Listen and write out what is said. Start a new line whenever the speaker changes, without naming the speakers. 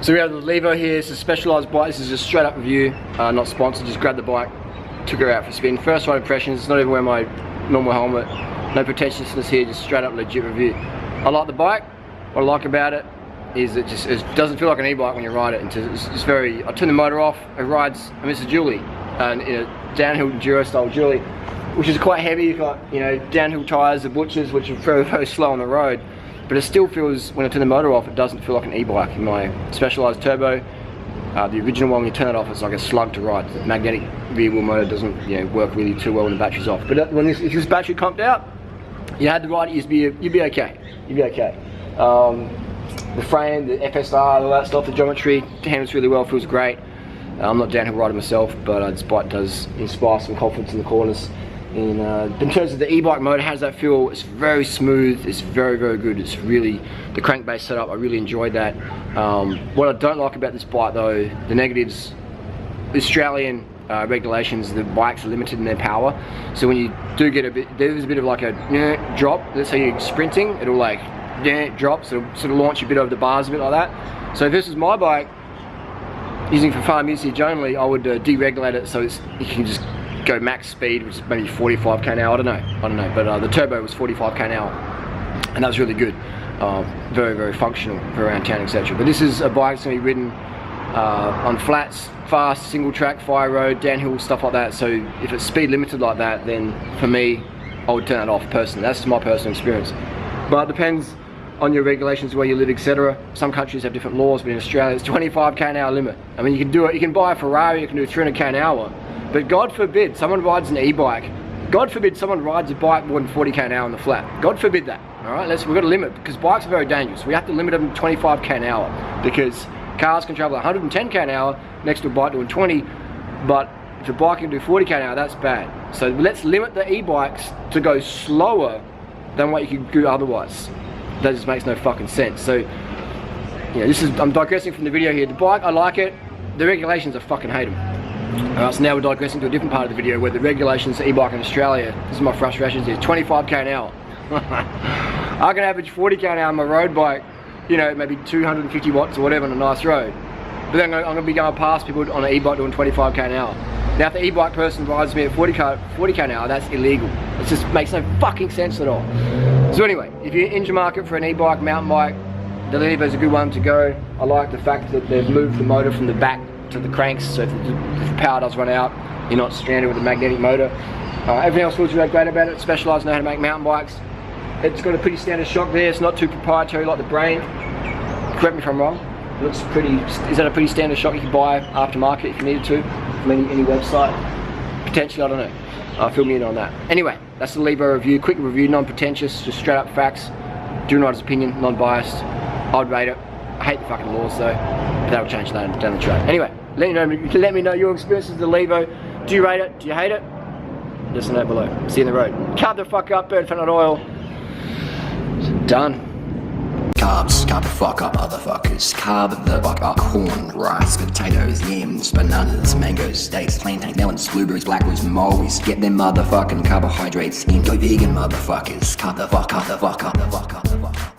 So we have the Levo here. It's a Specialized bike. This is a straight up review, not sponsored. Just grabbed the bike, took her out for a spin. First ride impressions, not even wearing my normal helmet. No pretentiousness here, just straight up legit review. I like the bike. What I like about it is it doesn't feel like an e-bike when you ride it. It's very, I turn the motor off, it rides, I mean it's a dually, in a downhill enduro style dually, which is quite heavy. You've got, you know, downhill tyres, the butchers, which are very, very slow on the road. But it still feels, when I turn the motor off, it doesn't feel like an e-bike. In my Specialized turbo, the original one, when you turn it off, it's like a slug to ride. The magnetic rear wheel motor doesn't, you know, work really too well when the battery's off. But when if this battery comped out, you had to ride it, you'd be okay. You'd be okay. The frame, the FSR, all that stuff, the geometry, handles really well, feels great. I'm not a downhill rider myself, but this bike does inspire some confidence in the corners. And in terms of the e-bike motor, how does that feel? It's very smooth, it's very, very good. It's really, the crankbase setup, I really enjoyed that. What I don't like about this bike though, the negatives, Australian regulations, the bikes are limited in their power. So when you do get a bit, there's a bit of like a drop, let's say you're sprinting, it'll like drops, it'll sort of launch you a bit over the bars, a bit like that. So if this is my bike, using for farm usage only, I would deregulate it so you can just go max speed, which is maybe 45 k an hour. I don't know, but the turbo was 45 k an hour, and that was really good. Very, very functional for around town, etc. But this is a bike that's going to be ridden on flats, fast, single track, fire road, downhill, stuff like that. So if it's speed limited like that, then for me, I would turn it off personally. That's my personal experience. But it depends on your regulations, where you live, etc. Some countries have different laws, but in Australia it's 25 k an hour limit. I mean, you can do it, you can buy a Ferrari, you can do 300 k an hour, but God forbid someone rides an e-bike, God forbid someone rides a bike more than 40 k an hour on the flat. God forbid that, alright? We've got a limit, because bikes are very dangerous. We have to limit them to 25 k an hour, because cars can travel 110 k an hour next to a bike doing 20, but if a bike can do 40 k an hour, that's bad. So let's limit the e-bikes to go slower than what you could do otherwise. That just makes no fucking sense. So, yeah, I'm digressing from the video here. The bike, I like it. The regulations, I fucking hate them. So now we're digressing to a different part of the video where the regulations for e-bike in Australia, this is my frustrations here, 25 k an hour. I can average 40 k an hour on my road bike, you know, maybe 250 watts or whatever on a nice road. But then I'm going to be going past people on an e-bike doing 25 k an hour. Now if the e-bike person rides me at 40 k an hour, that's illegal. It just makes no fucking sense at all. So anyway, if you're in the market for an e-bike, mountain bike, the Levo is a good one to go. I like the fact that they've moved the motor from the back to the cranks, so if the power does run out, you're not stranded with a magnetic motor. Everything else feels really great about it. Specialized know how to make mountain bikes. It's got a pretty standard shock there. It's not too proprietary like the Brain. Correct me if I'm wrong. It looks pretty. Is that a pretty standard shock you could buy aftermarket if you needed to from any website? Potentially, I don't know. Fill me in on that. Anyway, that's the Levo review. Quick review, non-pretentious, just straight up facts. Doing rider's opinion, non-biased. I'd rate it. I hate the fucking laws though, but that'll change that down the track. Anyway, let me know your experiences with the Levo. Do you rate it? Do you hate it? Let us know below. See you in the road. Carb the fuck up, burn fat, not oil. Done.
Carbs, carb the fuck up, motherfuckers. Carb the fuck up. Corn, rice, potatoes, yams, bananas, mangoes, dates, plantain, melons, blueberries, blackberries, mulberries. Get them motherfucking carbohydrates in. Go vegan, motherfuckers. Carb the fuck up, the fuck up, the fuck up, the fuck up.